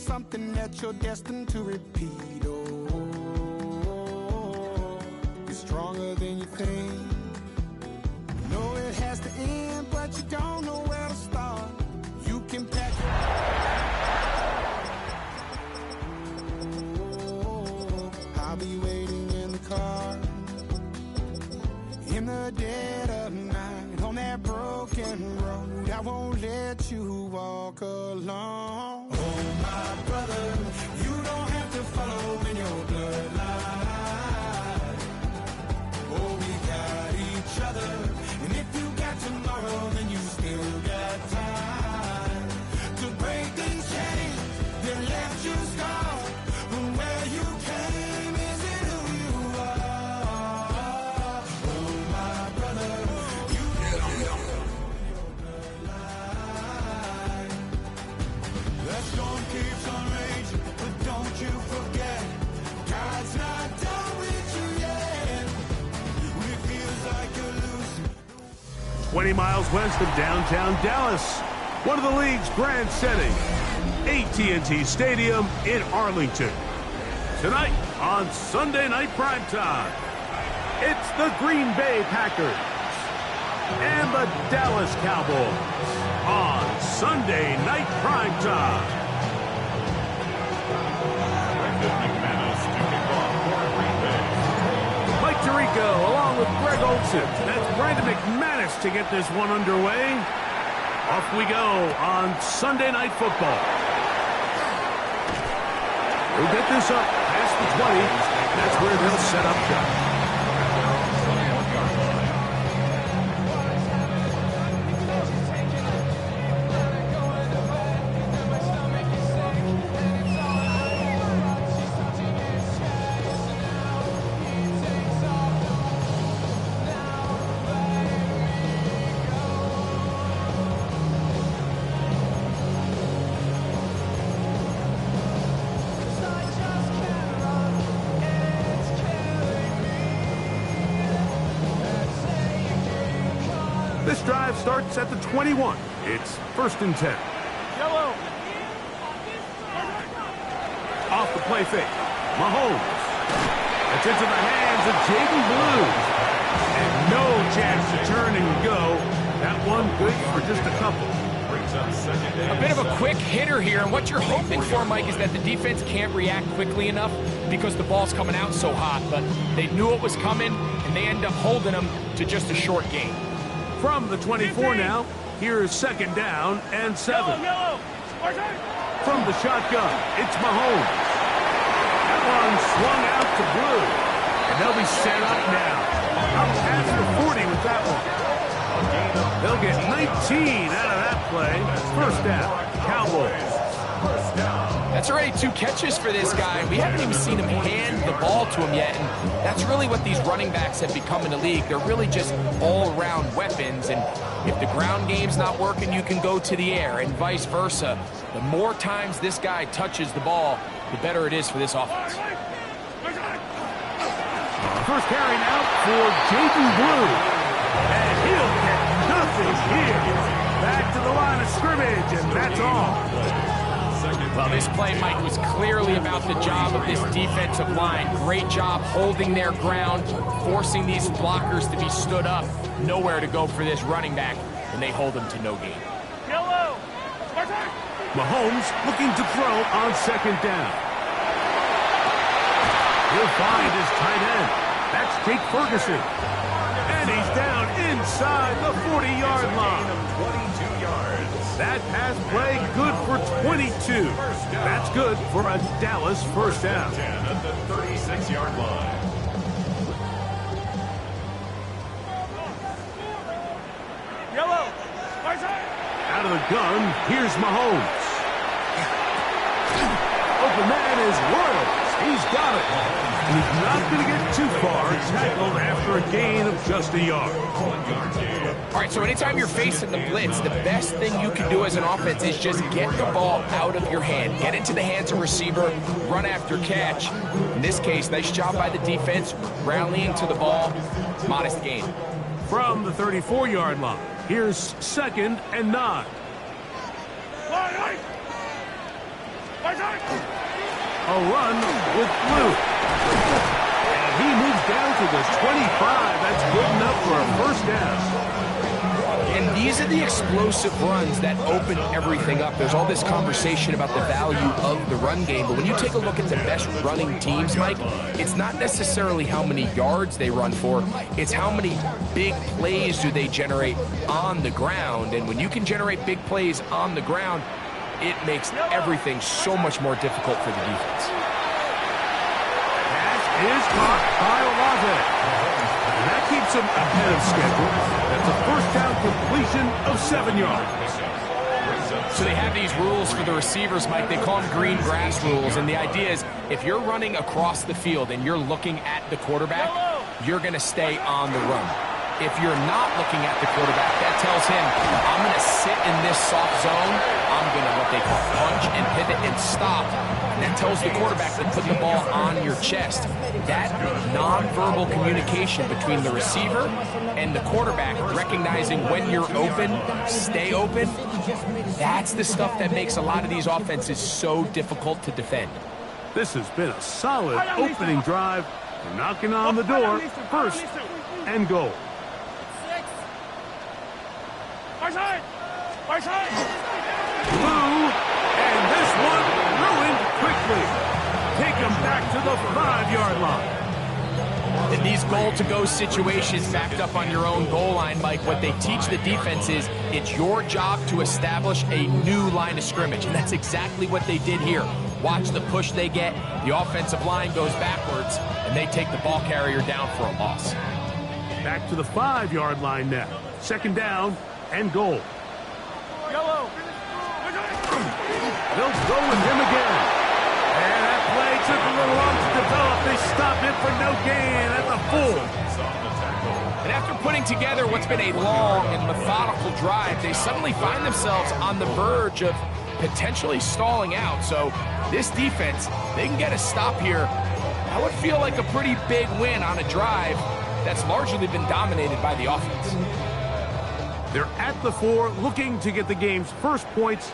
something that you're destined to repeat. Oh, you're stronger than you think. You know it has to end, but you don't know where to start. You can pack I'll be waiting in the car in the dead of night on that broken road. I won't let you walk alone. Oh, my brother, you don't have to follow in your bloodline. Oh, we got each other, and if you got tomorrow, then you still got time to break these chains that left you scarred. Where you came isn't who you are. Oh, my brother, you don't know your bloodline. The storm keeps on raging, but don't you forget, God's not done with you yet. When it feels like you're losing. 20 miles west of downtown Dallas, one of the league's grand settings, AT&T Stadium in Arlington. Tonight on Sunday Night Primetime, it's the Green Bay Packers and the Dallas Cowboys on Sunday Night Primetime. Mike Tirico along with Greg Olson. That's Brandon McManus to get this one underway. Off we go on Sunday Night Football. We'll get this up past the 20. That's where they'll set up shop. This drive starts at the 21. It's 1st and 10. Yellow. Off the play fake. Mahomes. It's into the hands of Jaden Blue. And no chance to turn and go. That one good for just a couple. A bit of a quick hitter here, and what you're hoping for, Mike, is that the defense can't react quickly enough because the ball's coming out so hot. But they knew it was coming, and they end up holding them to just a short gain. From the 24 now, here's 2nd down and 7. Yellow. From the shotgun, it's Mahomes. That one swung out to Blue. And they'll be set up now. Up past the 40 with that one. They'll get 19 out of that play. 1st down, Cowboys. That's already 2 catches for this guy. We haven't even seen him hand the ball to him yet, and that's really what these running backs have become in the league. They're really just all-around weapons, and if the ground game's not working, you can go to the air, and vice versa. The more times this guy touches the ball, the better it is for this offense. First carry now for Jaden Blue, and he'll get nothing here. Back to the line of scrimmage, and that's all. Well, this play, Mike, was clearly about the job of this defensive line. Great job holding their ground, forcing these blockers to be stood up. Nowhere to go for this running back, and they hold him to no gain. Yellow. Mahomes looking to throw on 2nd down. He'll find his tight end. That's Jake Ferguson. And he's down inside the 40-yard line. 22 yards. That pass play good for 22. That's good for a Dallas 1st down. 10 at the 36-yard line. Yellow. Out of the gun, here's Mahomes. Open man is Royals. He's got it. And he's not going to get too far, tackled after a gain of just a yard. All right, so anytime you're facing the blitz, the best thing you can do as an offense is just get the ball out of your hand. Get into the hands of receiver, run after catch. In this case, nice job by the defense, rallying to the ball, modest gain. From the 34-yard line, here's 2nd and 9. A run with Blue. And he moves down to the 25. That's good enough for a first down. And these are the explosive runs that open everything up. There's all this conversation about the value of the run game, but when you take a look at the best running teams, Mike, it's not necessarily how many yards they run for, it's how many big plays do they generate on the ground. And when you can generate big plays on the ground, it makes everything so much more difficult for the defense. Pass is caught by Olave. And that keeps him ahead of schedule. That's a first down completion of 7 yards. So they have these rules for the receivers, Mike. They call them green grass rules. And the idea is if you're running across the field and you're looking at the quarterback, you're going to stay on the run. If you're not looking at the quarterback, that tells him, I'm going to sit in this soft zone. I'm going to what they call punch and pivot and stop. And that tells the quarterback to put the ball on your chest. That nonverbal communication between the receiver and the quarterback, recognizing when you're open, stay open, that's the stuff that makes a lot of these offenses so difficult to defend. This has been a solid opening drive. We're knocking on the door. First and goal. Blue, and this one ruined quickly. Take him back to the 5-yard line. In these goal-to-go situations backed up on your own goal line, Mike, what they teach the defense is it's your job to establish a new line of scrimmage, and that's exactly what they did here. Watch the push they get. The offensive line goes backwards, and they take the ball carrier down for a loss. Back to the 5-yard line now. Second down and goal. Yellow. They'll go with him again. And that play took a little long to develop. They stopped it for no gain at the full. And after putting together what's been a long and methodical drive, they suddenly find themselves on the verge of potentially stalling out. So this defense, they can get a stop here. That would feel like a pretty big win on a drive that's largely been dominated by the offense. They're at the 4, looking to get the game's first points.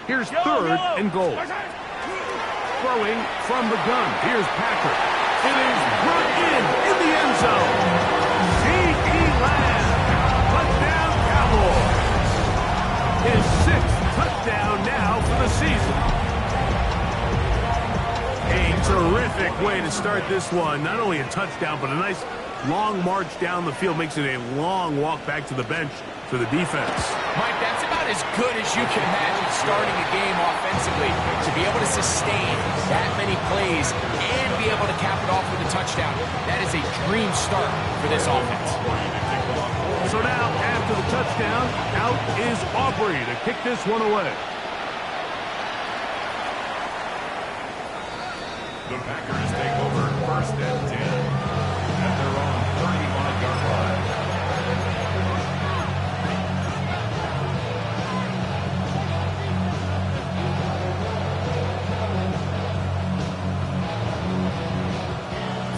Here's third and goal. Throwing from the gun. Here's Patrick. It is brought in the end zone. C.E. Lamb. Touchdown Cowboys. His 6th touchdown now for the season. A terrific way to start this one. Not only a touchdown, but a nice long march down the field. Makes it a long walk back to the bench for the defense. Mike, that's about as good as you can imagine starting a game offensively. To be able to sustain that many plays and be able to cap it off with a touchdown, that is a dream start for this offense. So now, after the touchdown, out is Aubrey to kick this one away. The Packers take over first and 10 at their own 35-yard line.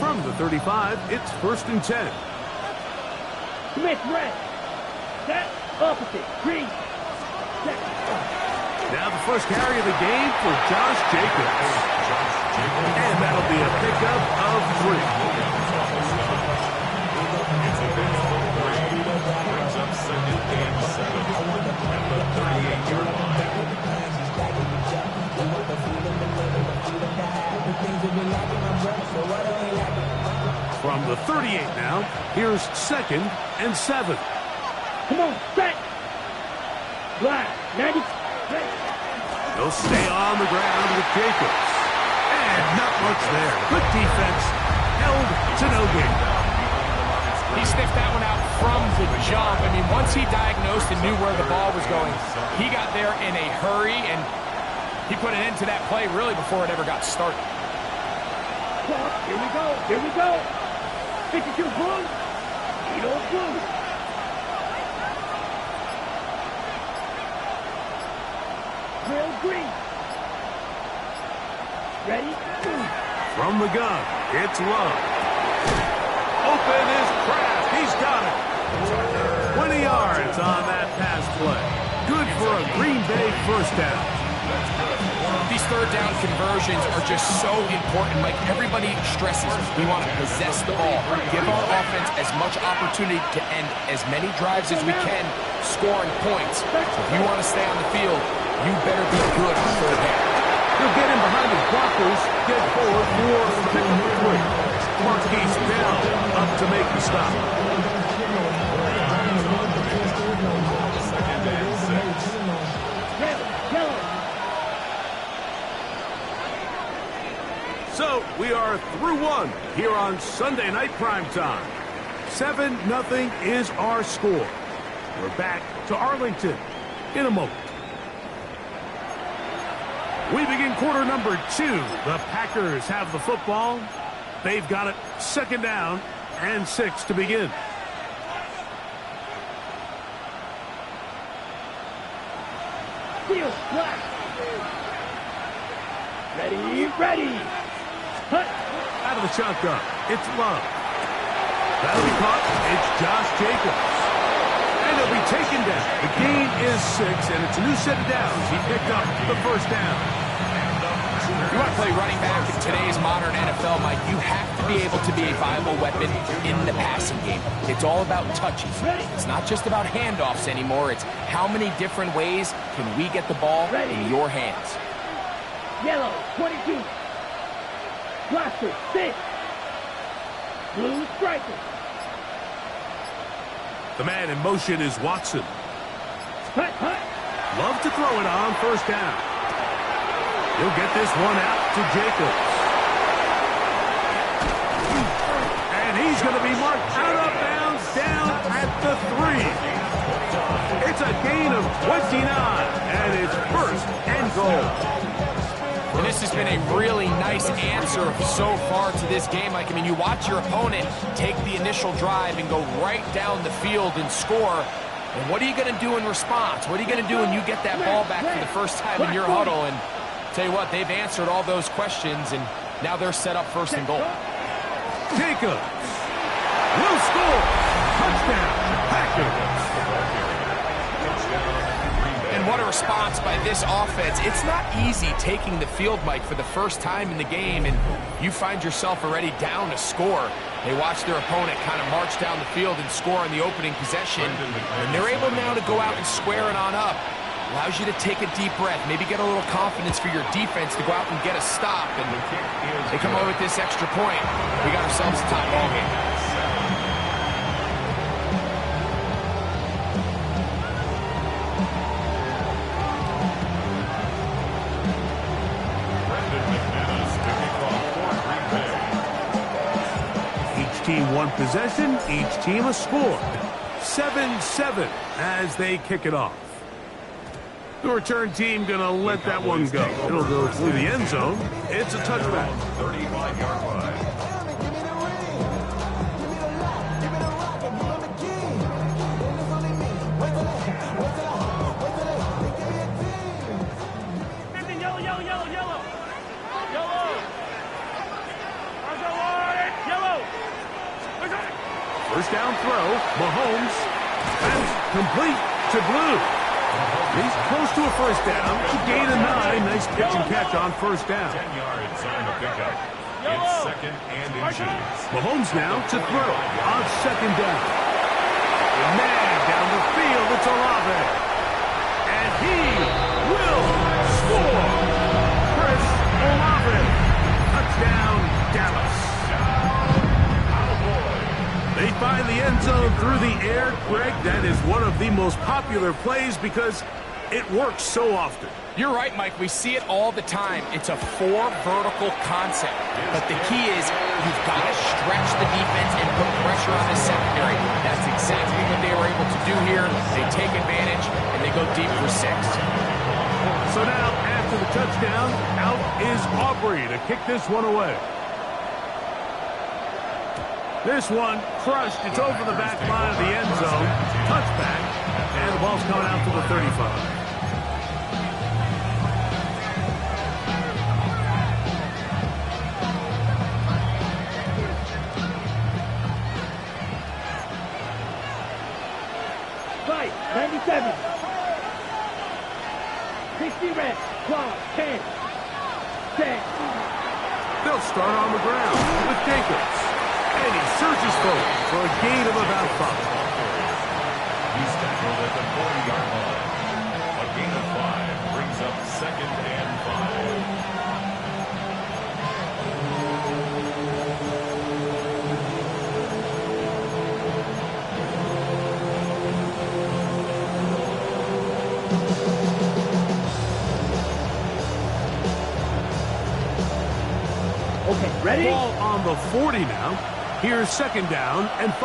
From the 35, it's first and 10. Smith red. Set. Opposite. Green. Set. Now the first carry of the game for Josh Jacobs. And that'll be a pickup of 3. It's a big for 3. Brings up second and 7 at the 38-yard line. From the 38 now, here's second and 7. Come on. Set. Black. 90. They'll stay on the ground with Jacobs. And not much there. Good defense. Held to no gain. He sniffed that one out from the jump. I mean, once he diagnosed and knew where the ball was going, he got there in a hurry, and he put an end to that play really before it ever got started. Here we go. Here we go. 52 blue. Edo blue. Real green. Ready? From the gun, it's Love. Open is Kraft. He's got it. 20 yards on that pass play. Good for a Green Bay first down. These third down conversions are just so important. Like, everybody stresses, we want to possess the ball, give our offense as much opportunity to end as many drives as we can, scoring points. If you want to stay on the field, you better be good on third down. He'll get in behind his blockers, get forward for pickup of 3. Marquise Bell up to make the stop. Second and 6. So we are through one here on Sunday Night Primetime. 7-0 is our score. We're back to Arlington in a moment. We begin quarter number 2. The Packers have the football. They've got it, second down and 6 to begin. Field flat. Ready. Hut. Out of the shotgun, it's Love. That'll be caught. It's Josh Jacobs. And he'll be taken down. The gain is 6, and it's a new set of downs. He picked up the first down. If you want to play running back in today's modern NFL, Mike, you have to be able to be a viable weapon in the passing game. It's all about touches. It's not just about handoffs anymore. It's how many different ways can we get the ball in your hands. Yellow, 22. Blaster, 6. Blue striker. The man in motion is Watson. Hut. Love to throw it on first down. He'll get this one out to Jacobs. And he's going to be marked out of bounds down at the 3. It's a gain of 29, and it's first and goal. And this has been a really nice answer so far to this game. Like, I mean, you watch your opponent take the initial drive and go right down the field and score. And what are you going to do in response? What are you going to do when you get that ball back for the first time in your huddle? And tell you what, they've answered all those questions, and now they're set up first and goal. Jacobs will score. Touchdown, Packers. And what a response by this offense. It's not easy taking the field, Mike, for the first time in the game, and you find yourself already down to score. They watch their opponent kind of march down the field and score on the opening possession, and they're able now to go out and square it on up. Allows you to take a deep breath, maybe get a little confidence for your defense to go out and get a stop, and they come away with this extra point. We got ourselves a top ball game. Team one possession, each team a score. 7-7 as they kick it off. The return team gonna let that one go. It'll go through the end zone. It's a touchback. 35-yard line. First down throw, Mahomes, that's complete to Blue. He's close to a first down, gain of 9, nice pitch and catch on first down. 10 yards on the pickup. It's second and inches. Mahomes now to throw on second down. Man, down the field, it's Olave. And he will score. Chris Olave. Touchdown, Dallas. They find the end zone through the air. Greg, that is one of the most popular plays because it works so often. You're right, Mike. We see it all the time. It's a 4 vertical concept. But the key is you've got to stretch the defense and put pressure on the secondary. That's exactly what they were able to do here. They take advantage, and they go deep for 6. So now, after the touchdown, out is Aubrey to kick this one away. This one crushed. It's over the back line of the end zone. Touchback. And the ball's coming out to the 35. Fight, 97. 60 red, claw, 10. Set. They'll start on the ground with Jacobs. And he surges forward for a gain of about 5. He's tackled at the 40-yard line. A gain of 5 brings up 2nd and 5. Okay, ready? Ball on the 40 now. Here's 2nd down and 5.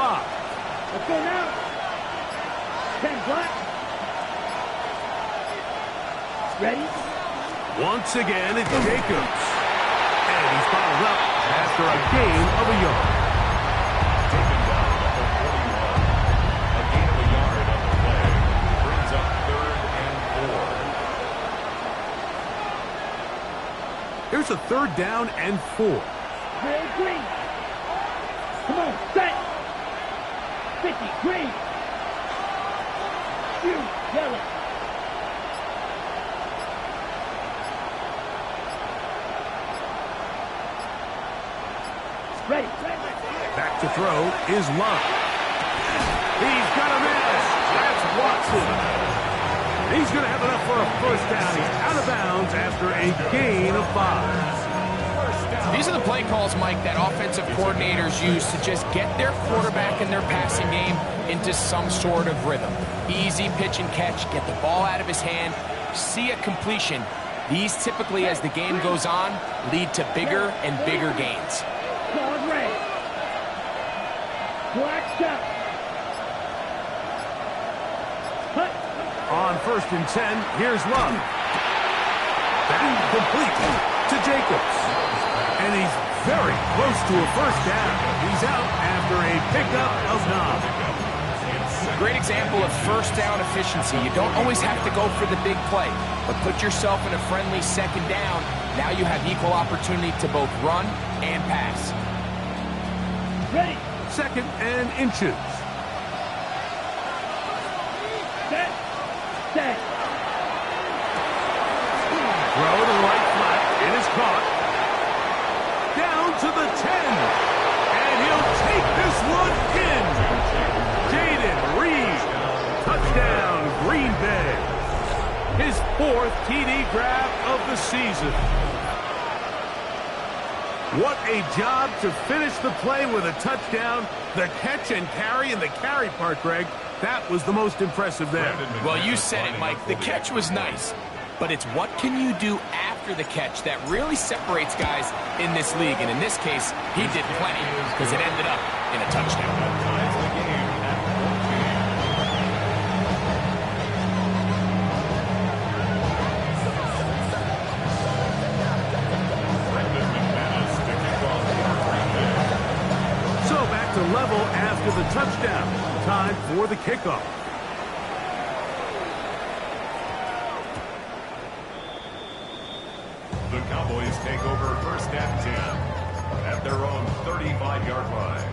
Let's go now. 10 black. Ready? Once again, it's Jacobs. And he's bottled up after a gain of a yard. Taken down at the 41. A gain of a yard on the play. Brings up 3rd and 4. Here's a 3rd down and 4. Real green. Come on, set. 50, green. You, yellow. Ready. Back to throw is Love. He's got a miss. That's Watson. He's going to have enough for a 1st down. He's out of bounds after a gain of 5. These are the play calls, Mike, that offensive coordinators use to just get their quarterback and their passing game into some sort of rhythm. Easy pitch and catch, get the ball out of his hand, see a completion. These typically, as the game goes on, lead to bigger and bigger gains. Guard red. Black shot. Cut. On 1st and 10, here's Love. That complete to Jacobs. And he's very close to a 1st down. He's out after a pickup of 9. Great example of 1st down efficiency. You don't always have to go for the big play, but put yourself in a friendly 2nd down. Now you have equal opportunity to both run and pass. Ready. 2nd and inches. Set. Set. Throw to the right flat. It is caught. Down to the 10. And he'll take this one in. Jaden Reed. Touchdown, Green Bay. His 4th TD grab of the season. What a job to finish the play with a touchdown. The catch and carry, and the carry part, Greg, that was the most impressive there. Well, you said it, Mike. The catch was nice, but it's what can you do after the catch that really separates guys in this league. And in this case, he did plenty because it ended up in a touchdown. To level after the touchdown. Time for the kickoff. The Cowboys take over 1st and 10 at their own 35-yard line.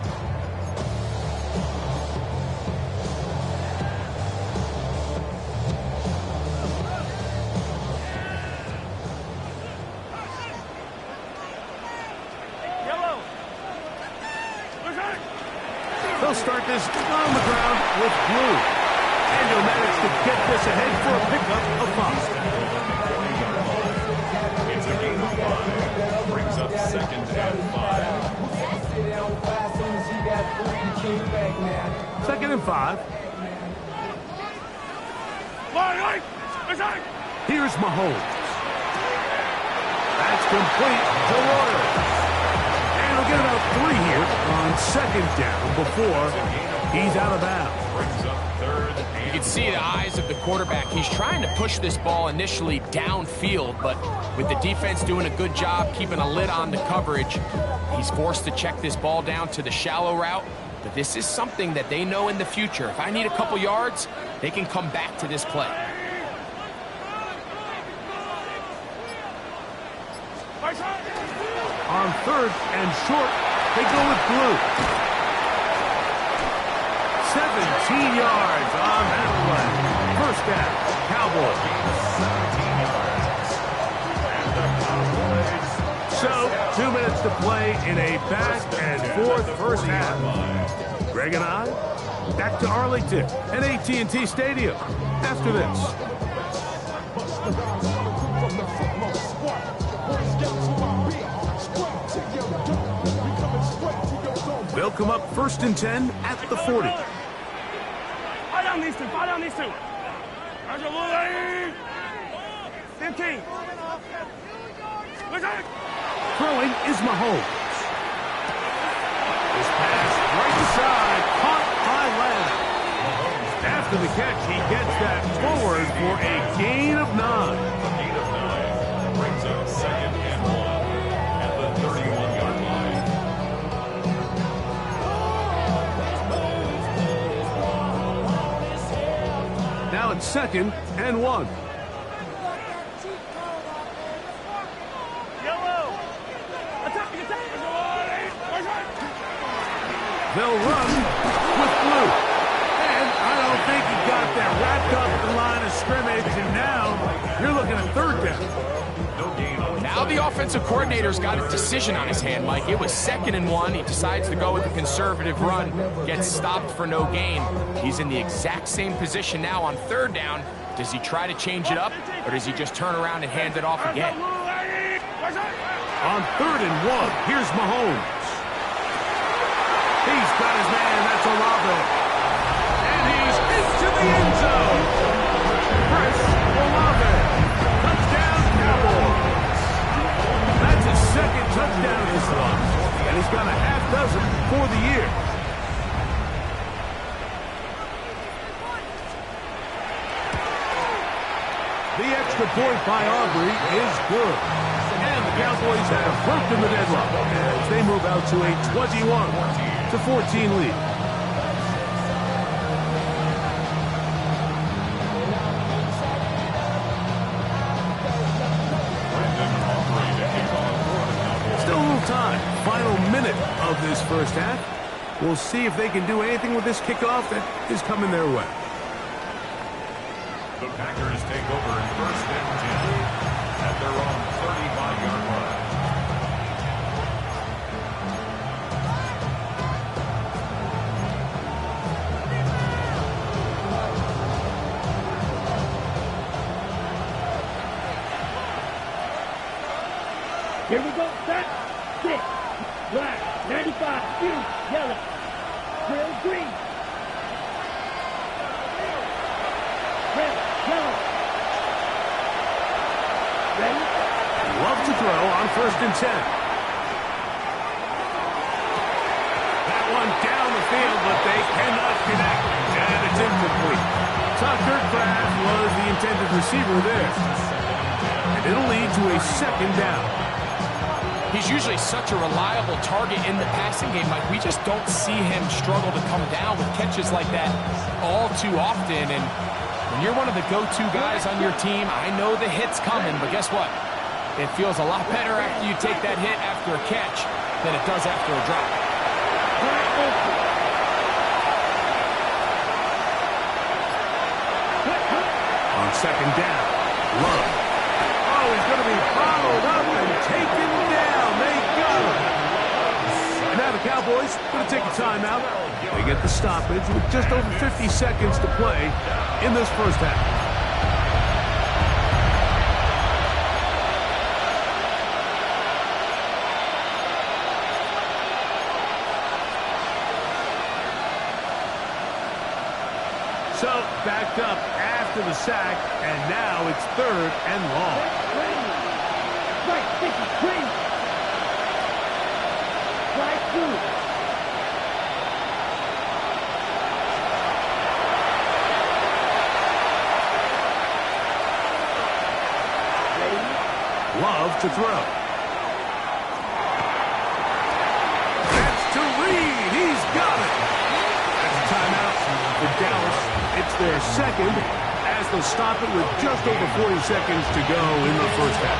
They'll start this on the ground with Blue. And he'll manage to get this ahead for a pickup of 5. It's a gain of 5. Brings up 2nd and 5. 2nd and 5. Here's Mahomes. That's complete to Waters. And he'll get about 3 here on 2nd down before he's out of bounds. Brings up 3rd and You can see the eyes of the quarterback. He's trying to push this ball initially downfield, but with the defense doing a good job keeping a lid on the coverage, he's forced to check this ball down to the shallow route. But this is something that they know in the future. If I need a couple yards, they can come back to this play. On 3rd and short, they go with Blue. 17 yards on that play. 1st down, Cowboys. 17 yards. And the Cowboys seconds to play in a back-and-forth first half. Greg and I, back to Arlington and AT&T Stadium after this. They'll come up 1st and 10 at the 40. Fire down these two. Fire down these two. 15. Throwing is Mahomes. This pass right side, caught by Lamb. After the catch, he gets that forward for a gain of 9. A gain of 9 brings up 2nd and 1 at the 31-yard line. Now it's 2nd and 1. They'll run with blue. And I don't think he got that wrapped up at the line of scrimmage, and now you're looking at 3rd down. No gain on Now the offensive coordinator's got a decision on his hand, Mike. It was 2nd and 1. He decides to go with a conservative run, gets stopped for no gain. He's in the exact same position now on 3rd down. Does he try to change it up, or does he just turn around and hand it off again? On 3rd and 1, here's Mahomes. He's got his man, that's Olave. And he's into the end zone. Chris Olave. Touchdown, Cowboys. That's his 2nd touchdown this month. And he's got a half dozen for the year. The extra point by Aubrey is good. And the Cowboys have broken the deadlock as they move out to a 21-14 lead. Still a little time. Final minute of this first half. We'll see if they can do anything with this kickoff that is coming their way. The Packers take over in 1st and 10 at their own 35-yard line. Here we go. Set. 6. Black. 95. Blue. Yellow. Grill. Green. Red. Yellow. Ready? Love to throw on 1st and 10. That one down the field, but they cannot connect. And it's incomplete. Tucker Kraft was the intended receiver there. And it'll lead to a 2nd down. He's usually such a reliable target in the passing game, Mike. We just don't see him struggle to come down with catches like that all too often. And when you're one of the go-to guys on your team, I know the hit's coming, but guess what? It feels a lot better after you take that hit after a catch than it does after a drop. On 2nd down, Love. Oh, he's going to be followed up and taken down. They got him. And now the Cowboys going to take a timeout. They get the stoppage with just over 50 seconds to play in this first half. So, backed up after the sack, and now it's 3rd and long. Right, sticky, green. Right, blue. Love to throw. That's to Reed. He's got it. That's a timeout for Dallas. It's their 2nd as they'll stop it with just over 40 seconds to go in the first half.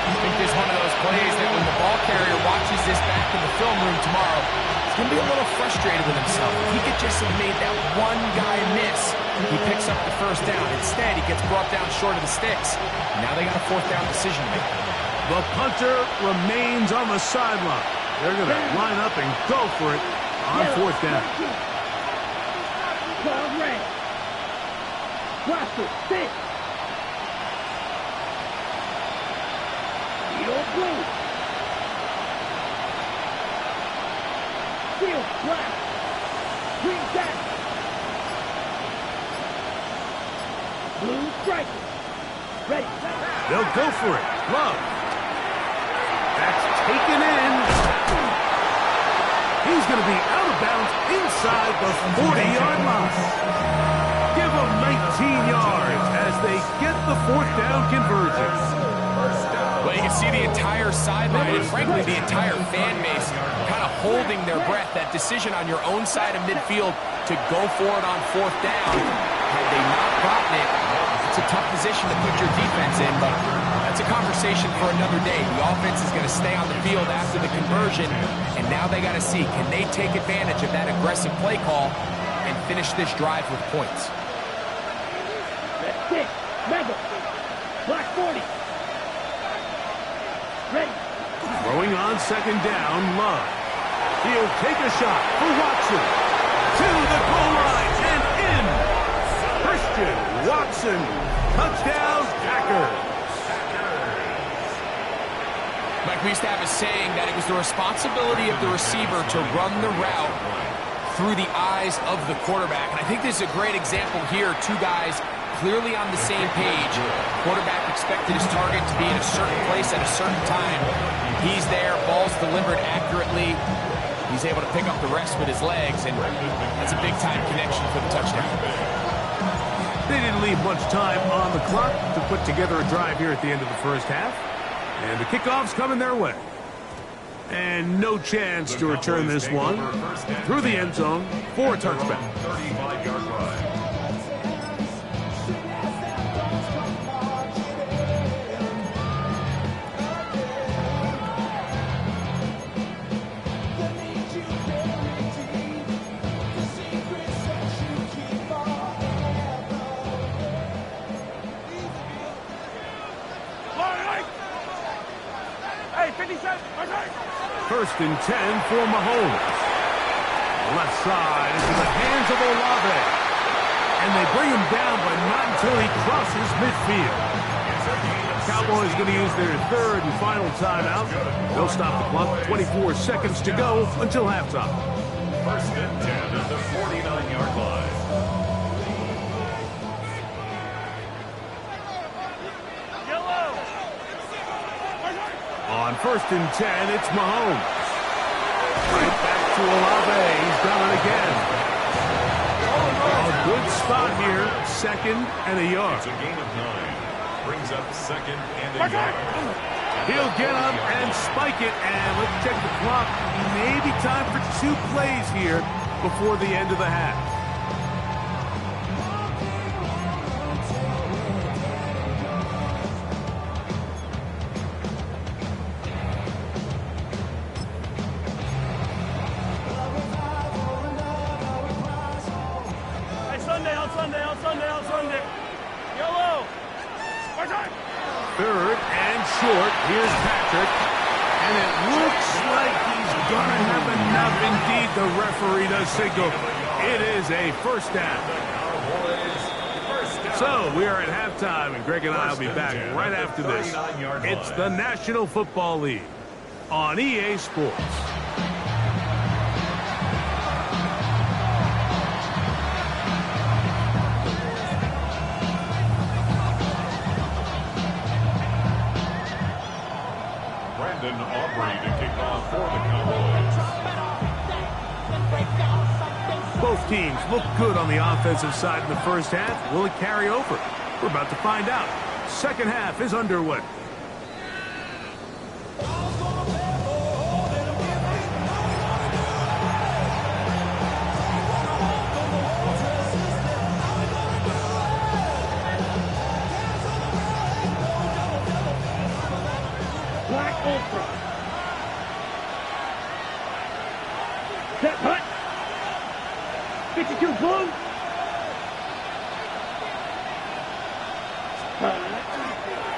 I think this is one of those plays that when the ball carrier watches this back in the film room tomorrow, he's going to be a little frustrated with himself. If he could just have made that one guy miss, he picks up the first down. Instead, he gets brought down short of the sticks. Now they got a fourth down decision to make. The punter remains on the sideline. They're going to line up and go for it on fourth down. Ball red. Watson, sit. Field blue. Field black. Green back. Blue striker. Ready. They'll go for it. Love. That's taken in. He's going to be out of bounds inside the 40-yard line. Give them 19 yards as they get the fourth down conversion. Well, you can see the entire sideline and, frankly, the entire fan base kind of holding their breath. That decision on your own side of midfield to go for it on fourth down, had they not gotten it, it's a tough position to put your defense in, but that's a conversation for another day. The offense is going to stay on the field after the conversion, and now they got to see, can they take advantage of that aggressive play call and finish this drive with points? That's it. Mega. Black 40. Ready. Throwing on second down, Love. He'll take a shot for Watson. To the goal line and in. Christian Watson. Touchdown, Packers. Mike, we used to have a saying that it was the responsibility of the receiver to run the route through the eyes of the quarterback. And I think this is a great example here. Two guys clearly on the same page. Quarterback expected his target to be in a certain place at a certain time. He's there, ball's delivered accurately. He's able to pick up the rest with his legs, and that's a big-time connection for the touchdown. They didn't leave much time on the clock to put together a drive here at the end of the first half. And the kickoff's coming their way. And no chance to return this one through the end zone for a touchback. 35-yard run. First and 10 for Mahomes. Left side into the hands of Olave. And they bring him down, but not until he crosses midfield. Cowboys going to use their third and final timeout. They'll stop the clock. 24 seconds to go until halftime. First and 10 at the 49-yard line. On first and 10, it's Mahomes. Right back to Olave. He's done it again. A good spot here. Second and a yard. It's a gain of 9. Brings up second and a yard. He'll get up and spike it. And let's check the clock. Maybe time for 2 plays here before the end of the half. Sunday. Yellow. Third and short. Here's Patrick. And it looks like he's going to have enough. Indeed, the referee does signal. It is a first down. So we are at halftime, and Greg and I will be back right after this. It's the National Football League on EA Sports. Both teams look good on the offensive side in the first half. Will it carry over? We're about to find out. Second half is underway. Black Ultra. Set hut. 52 blue.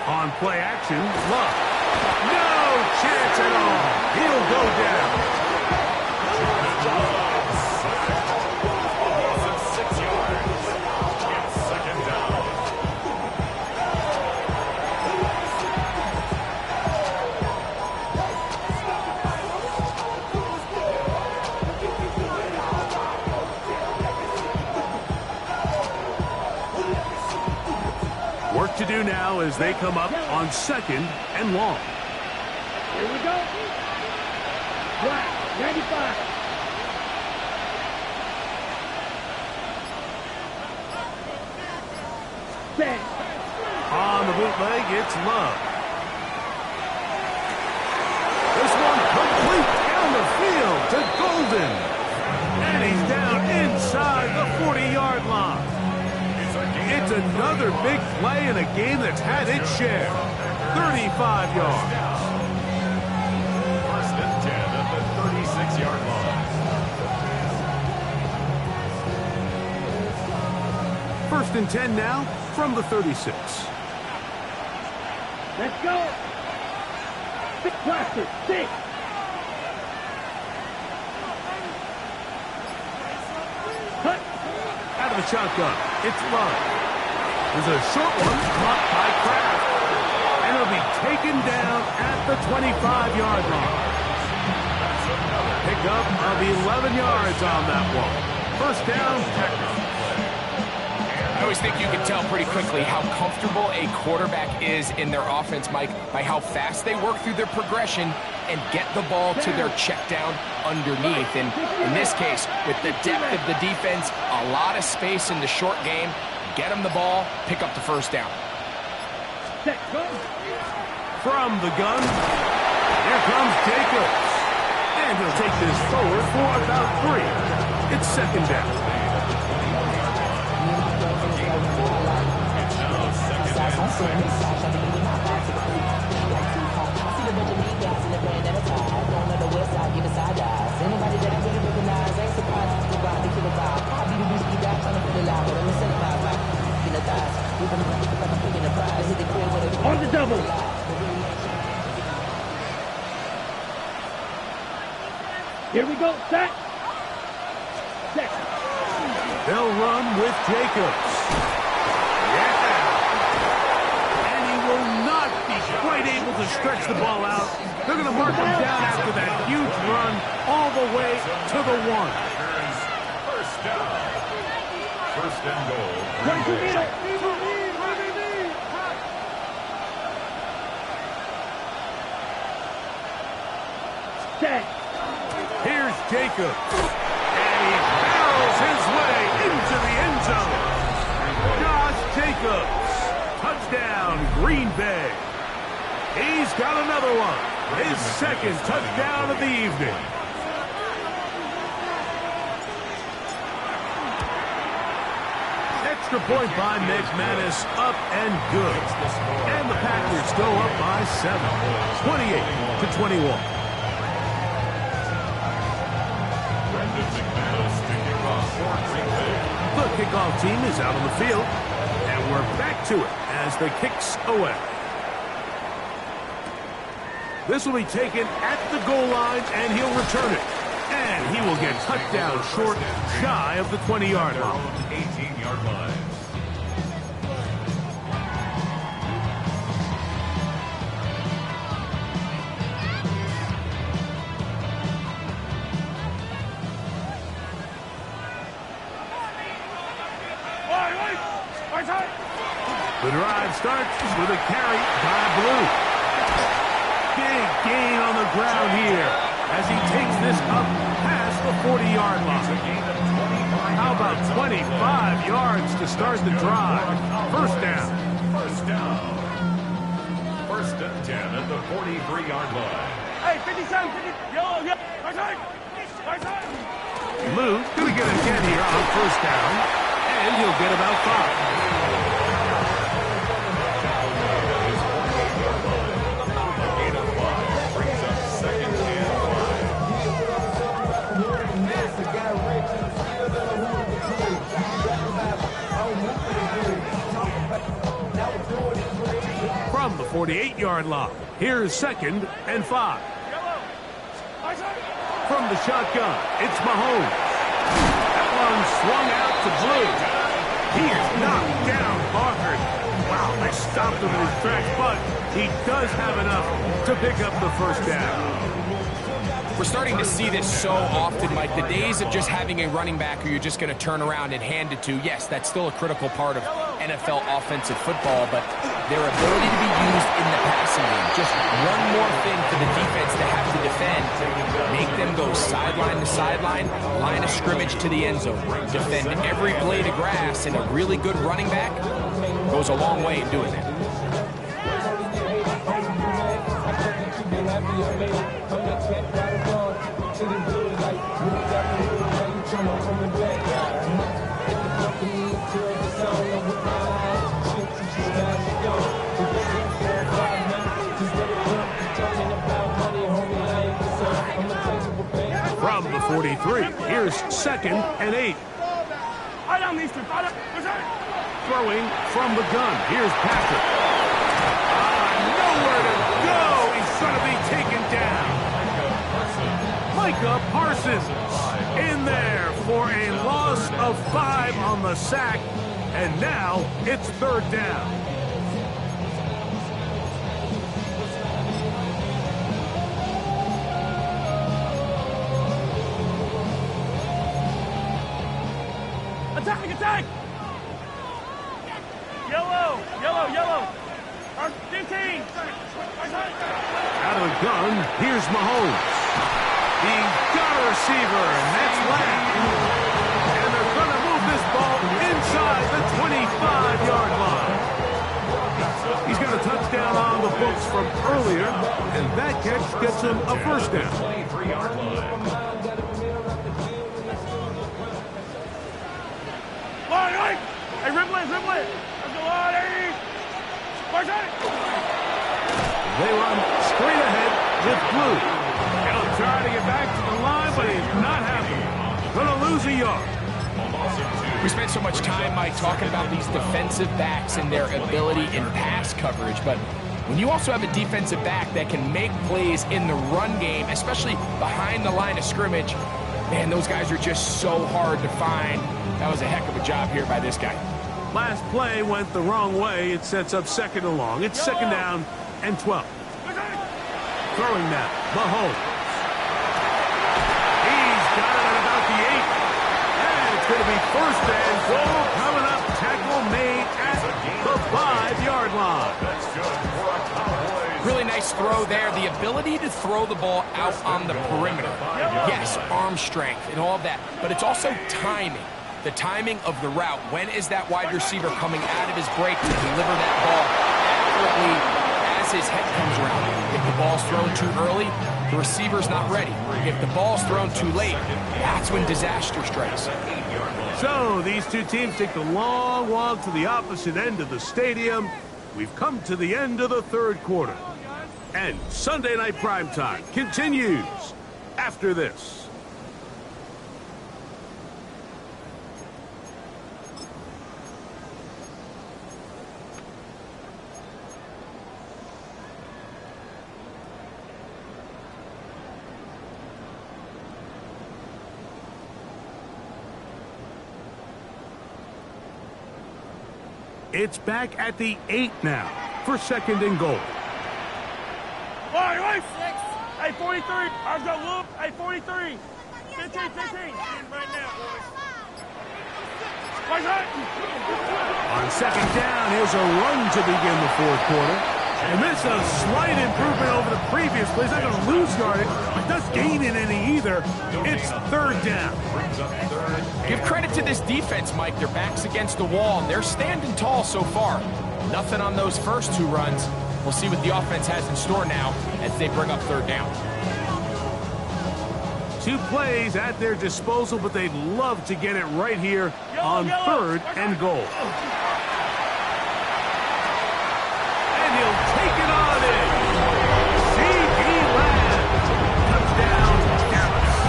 On play action, Love. No chance at all. He'll go down. Work to do now as they come up on 2nd and long. Here we go. Black, 95. Set. On the bootleg, it's Love. This one complete down the field to Golden. And he's down inside the 40-yard line. It's another big play in a game that's had its share. 35 yards. First and 10 at the 36-yard line. First and 10 now from the 36. Let's go. Six blaster. 6. Hut. Out of the shotgun, it's Love. There's a short one caught by Kraft. And it'll be taken down at the 25-yard line. Pickup of 11 yards on that one. First down, technical. I always think you can tell pretty quickly how comfortable a quarterback is in their offense, Mike, by how fast they work through their progression and get the ball to their check down underneath. And in this case, with the depth of the defense, a lot of space in the short game, get them the ball, pick up the first down. Set. Go. From the gun, here comes Jacobs. And he'll take this forward for about 3. It's 2nd down. On the double. Here we go. Set. Set. They'll run with Jacobs. Yeah. And he will not be quite able to stretch the ball out. They're going to mark him down after that huge run all the way to the 1. First down. First and goal. Run to middle. Set. Here's Jacobs. And he barrels his way into the end zone. Josh Jacobs. Touchdown, Green Bay. He's got another one. His 2nd touchdown of the evening. Extra point by McManus, up and good. And the Packers go up by 7, 28-21. The kickoff team is out on the field, and we're back to it as the kicks away. This will be taken at the goal line, and he'll return it. And he will get cut down short, shy of the 20-yard line. 18-yard line. The drive starts with a carry by Blue. Big gain on the ground here as he takes this up past the 40-yard line. How about 25 yards to start the drive? First down. First down. First and 10 at the 43-yard line. Hey, 57, 50. Yo. Right side. Blue going to get a hit here on first down, and he'll get about 5. From the 48-yard line, here's 2nd and 5. From the shotgun, it's Mahomes. That one swung out to Blue. He is knocked down hard. Wow, they stopped him in his tracks, but he does have enough to pick up the first down. We're starting to see this so often, Mike. The days of just having a running back who you're just going to turn around and hand it to, yes, that's still a critical part of NFL offensive football, but their ability to be used in the passing game, just one more thing for the defense to have to defend, make them go sideline to sideline, line of scrimmage to the end zone, defend every blade of grass, and a really good running back goes a long way in doing that. From the 43, here's 2nd and 8. Throwing from the gun, here's Patrick. Nowhere to go. He's going to be taken down. Micah Parsons in there for a loss of 5 on the sack, and now it's 3rd down. Attack! Yellow! 15! Out of the gun, here's Mahomes. He's got a receiver, and that's Lamb. And they're going to move this ball inside the 25-yard line. He's got a touchdown on the books from earlier, and that catch gets him a first down. 23-yard line. Hey, Ripley! Let's go on, hey! They run straight ahead with Blue. He'll try to get back to the line, but he's not happy. Going to lose a yard. We spent so much time, Mike, talking about these defensive backs and their ability in pass coverage, but when you also have a defensive back that can make plays in the run game, especially behind the line of scrimmage, man, those guys are just so hard to find. That was a heck of a job here by this guy. Last play went the wrong way. It sets up 2nd and long. It's 2nd down and 12. Throwing now, Mahomes. He's got it at about the 8. And it's going to be 1st and goal coming up. Tackle made at the 5-yard line. Really nice throw there. The ability to throw the ball out on the perimeter. Yes, arm strength and all of that, but it's also timing. The timing of the route. When is that wide receiver coming out of his break to deliver that ball accurately as his head comes around? If the ball's thrown too early, the receiver's not ready. If the ball's thrown too late, that's when disaster strikes. So these two teams take the long walk to the opposite end of the stadium. We've come to the end of the 3rd quarter. And Sunday Night Primetime continues after this. It's back at the 8 now for 2nd and goal. Right. Hey, 43. I've got Whoop. Hey, 43. 15. Right now, boys. On 2nd down, here's a run to begin the 4th quarter. And this is a slight improvement over the previous play. It's not going to lose yardage, but doesn't gain in any either. It's 3rd down. Give credit to this defense, Mike. Their back's against the wall, and they're standing tall so far. Nothing on those first 2 runs. We'll see what the offense has in store now as they bring up 3rd down. 2 plays at their disposal, but they'd love to get it right here on 3rd and goal. And he'll take it on in. C.D. Lamb. Touchdown, Dallas.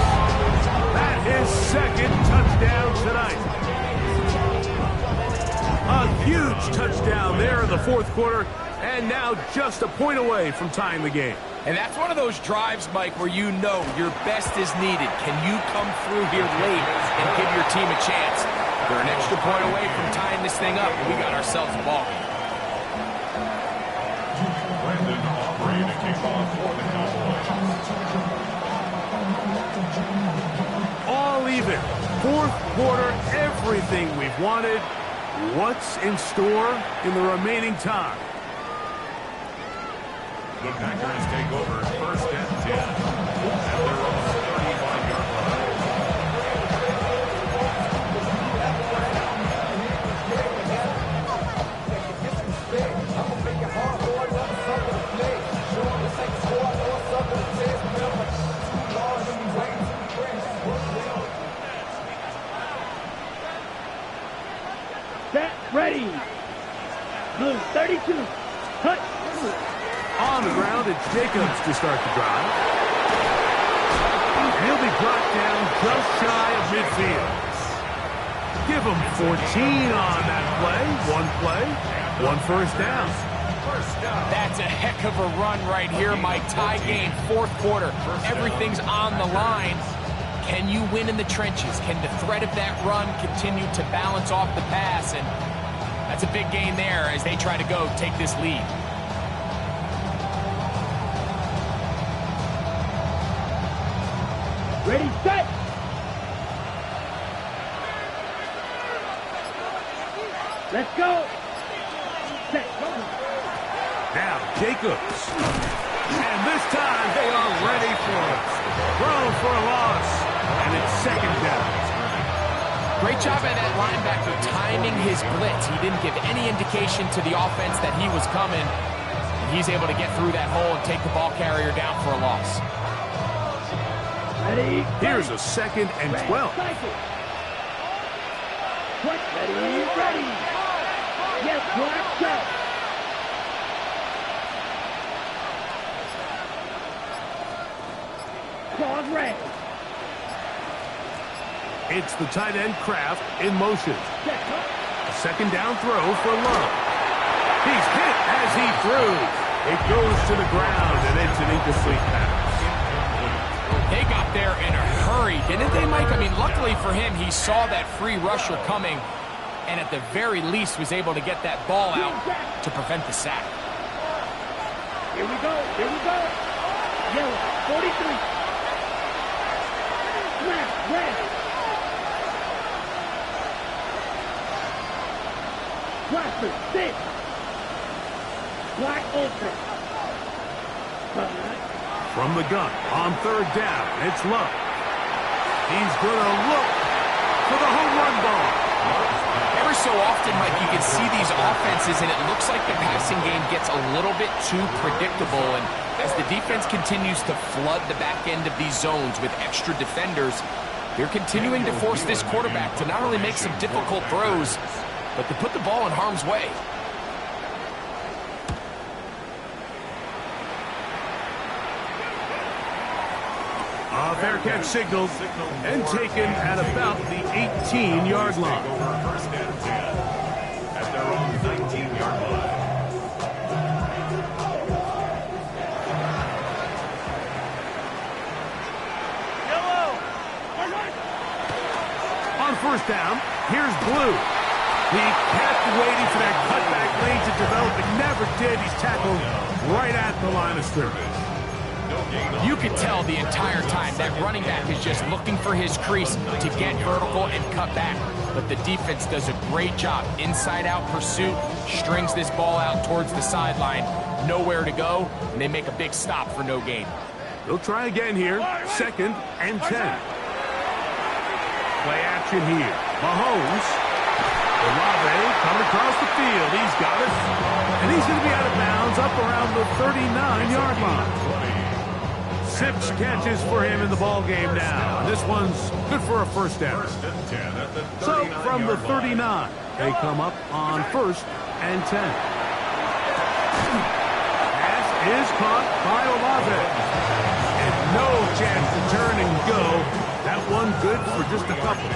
That is 2nd touchdown tonight. A huge touchdown there in the 4th quarter. And now just a point away from tying the game. And that's one of those drives, Mike, where you know your best is needed. Can you come through here late and give your team a chance? They're an extra point away from tying this thing up. We got ourselves a ball game. Brandon Aubrey to kick off for the Cowboys. All even. Fourth quarter, everything we've wanted. What's in store in the remaining time? The Packers take over first and 10 at their own 35-yard line. Set, ready. Blue 32. Touch. On the ground, it's Jacobs to start the drive. And he'll be brought down just shy of midfield. Give him 14 on that play, one first down. That's a heck of a run right here, Mike. Tie game, fourth quarter. Everything's on the line. Can you win in the trenches? Can the threat of that run continue to balance off the pass? And that's a big gain there as they try to go take this lead. Ready, set. Let's go. Set, go. Now Jacobs. And this time they are ready for it. Thrown for a loss. And it's second down. Great job by that linebacker timing his blitz. He didn't give any indication to the offense that he was coming. And he's able to get through that hole and take the ball carrier down for a loss. Ready. Here's a 2nd and 12. Ready, ready. Yes, black, go. Claws red. It's the tight end Kraft in motion. A 2nd down throw for Love. He's hit as he threw. It goes to the ground, and it's an incomplete pass. They got there in a hurry, didn't they, Mike? I mean, luckily for him, he saw that free rusher coming, and at the very least was able to get that ball out to prevent the sack. Here we go, here we go. Yellow, 43. Black, red. Blaster, 6. Black, ultra. From the gun, on 3rd down, it's Love. He's going to look for the home run ball. Ever so often, Mike, you can see these offenses, and it looks like the passing game gets a little bit too predictable. And as the defense continues to flood the back end of these zones with extra defenders, they're continuing to force this quarterback to not only make some difficult throws, but to put the ball in harm's way. A fair catch signaled and taken at about the 18-yard line. First and 10 at their own 19-yard line. On 1st down, here's Blue. He kept waiting for that cutback lane to develop. It never did. He's tackled right at the line of scrimmage. You could tell the entire time that running back is just looking for his crease to get vertical and cut back. But the defense does a great job. Inside-out pursuit, strings this ball out towards the sideline. Nowhere to go, and they make a big stop for no gain. They'll try again here. 2nd and 10. Play action here. Mahomes. Olave coming across the field. He's got it. And he's going to be out of bounds up around the 39-yard line. 6 catches for him in the ball game now. This one's good for a first down. So from the 39, they come up on 1st and 10. Pass is caught by Olave. And no chance to turn and go. That one good for just a couple.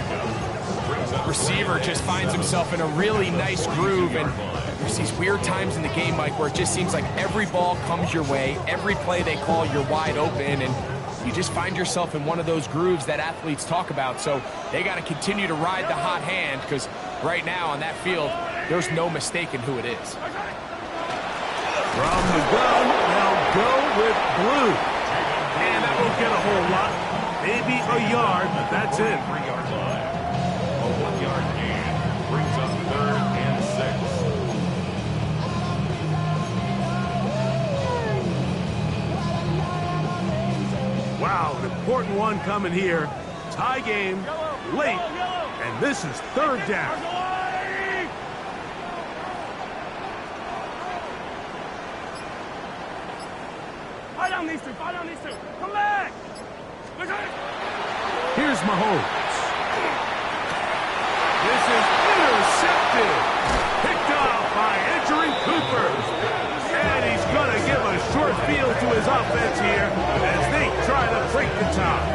Receiver just finds himself in a really nice groove, and There's these weird times in the game, Mike, where it just seems like every ball comes your way, every play they call, you're wide open, and you just find yourself in one of those grooves that athletes talk about. So they got to continue to ride the hot hand, because right now on that field, there's no mistaking who it is. From the gun, they'll go with blue. And that won't get a whole lot. Maybe a yard, but that's it. 3-yard line. A 1-yard gain brings up 3rd and 6. Wow, an important one coming here. Tie game, late, and this is 3rd down. Fight on these two. Come back. Here's Mahomes. This is intercepted. Picked off by entering Cooper. And he's going to give a short field to his offense here as they try to break the tie.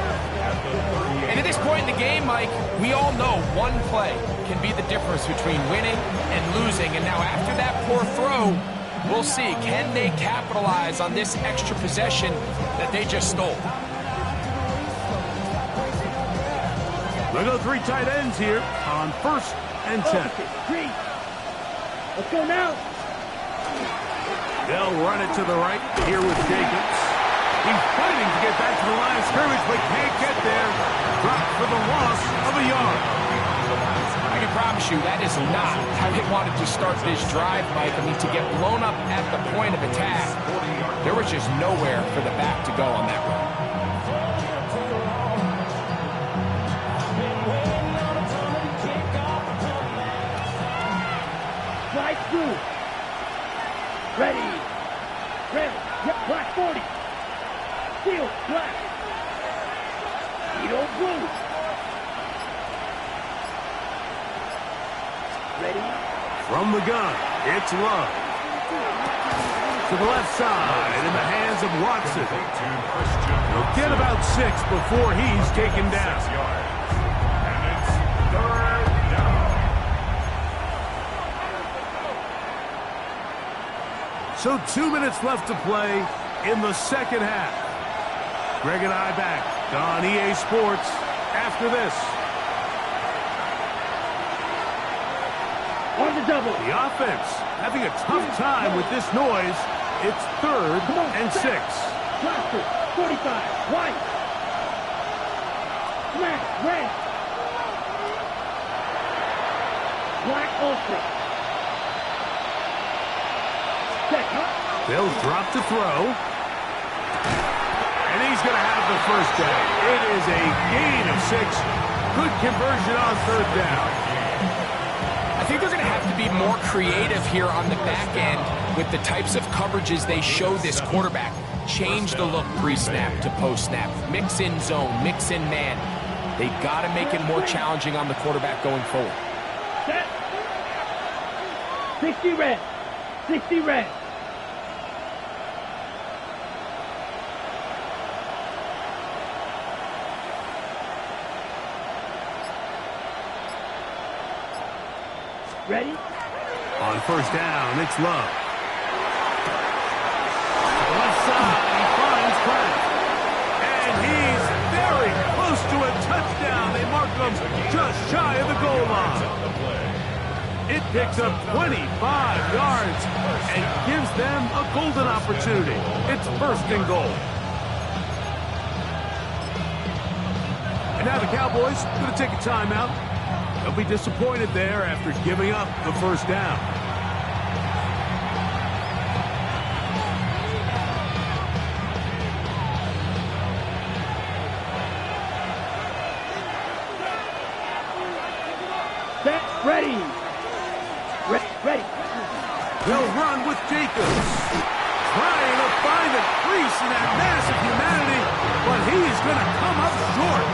And at this point in the game, Mike, we all know one play can be the difference between winning and losing. And now after that poor throw, we'll see, can they capitalize on this extra possession that they just stole? They'll go 3 tight ends here on 1st and 10. Let's go now. They'll run it to the right here with Jacobs. He's fighting to get back to the line of scrimmage, but can't get there. Dropped for the loss of a yard. I can promise you that is not how they wanted to start this drive, Mike. I mean, to get blown up at the point of attack, there was just nowhere for the back to go on that run. Slide through. Ready. Ready. Yep, black 40. Steel, black. Steel, blue. Ready. From the gun, it's Love. To the left side, in the hands of Watson. He'll get about 6 before he's taken down. 6 yards. And it's 3rd down. So 2 minutes left to play in the 2nd half. Greg and I back on EA Sports after this. On the double. The offense having a tough time with this noise. It's 3rd and 6. Blaster, 45, white. Smash, red. Black ultra. Check, huh? They'll drop to throw. And he's going to have the 1st down. It is a gain of 6. Good conversion on 3rd down. I think they're going to have to be more creative here on the back end with the types of coverages they show this quarterback. Change the look pre-snap to post-snap. Mix in zone, mix in man. They got to make it more challenging on the quarterback going forward. Set. 60 red. 60 red. Ready? On 1st down, it's Love. Left side, he finds Pratt. And he's very close to a touchdown. They mark him just shy of the goal line. It picks up 25 yards and gives them a golden opportunity. It's 1st and goal. And now the Cowboys going to take a timeout. They'll be disappointed there after giving up the 1st down. Set. Ready. Ready. They'll run with Jacobs. Trying to find a crease in that massive humanity, but he's going to come up short.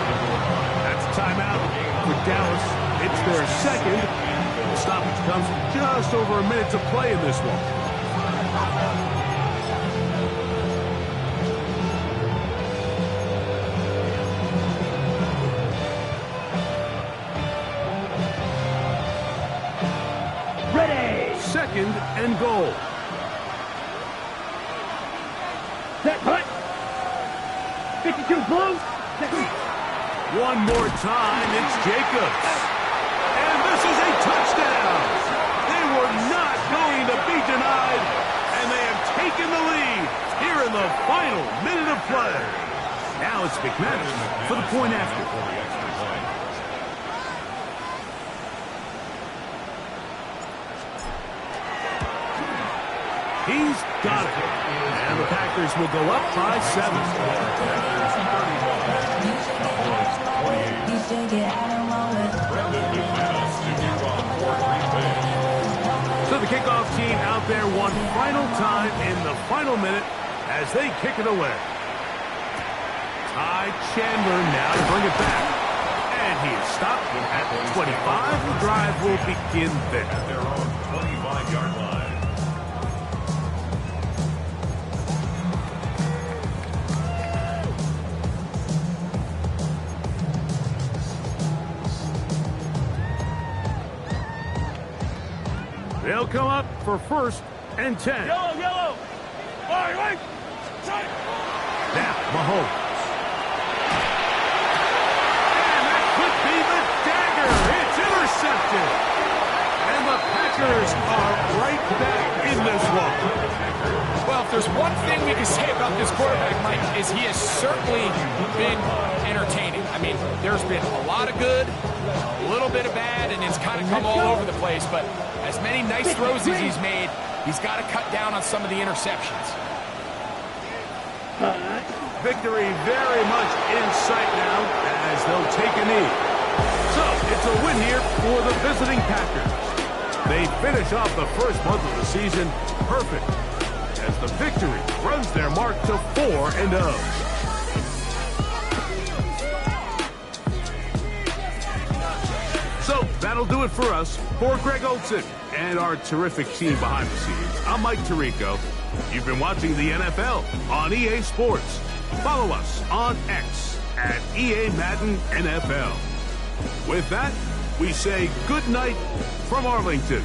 That's a timeout for Dallas. It's their 2nd. The stoppage comes with just over a minute to play in this one. 2nd and goal. Set, hut. 52 blue. One more time, it's Jacobs. And this is a touchdown. They were not going to be denied, and they have taken the lead here in the final minute of play. Now it's McManus for the point after. He's got it. And the Packers will go up by 7. So the kickoff team out there one final time in the final minute as they kick it away. Ty Chandler now to bring it back. And he is stopped at the 25. The drive will begin there. At their own 25-yard line. They'll come up for 1st and 10. Yellow, yellow. Right. Now, Mahomes. And that could be the dagger. It's intercepted. And the Packers are right back in this one. Well, if there's one thing we can say about this quarterback, Mike, is he has certainly been entertaining. I mean, there's been a lot of good, a little bit of bad, and it's kind of come all over the place. But as many nice throws as he's made, he's got to cut down on some of the interceptions. Victory very much in sight now as they'll take a knee. So, it's a win here for the visiting Packers. They finish off the first month of the season perfect as the victory runs their mark to 4-0. So, that'll do it for us. For Greg Olson and our terrific team behind the scenes, I'm Mike Tirico. You've been watching the NFL on EA Sports. Follow us on X at EA Madden NFL. With that, we say good night from Arlington.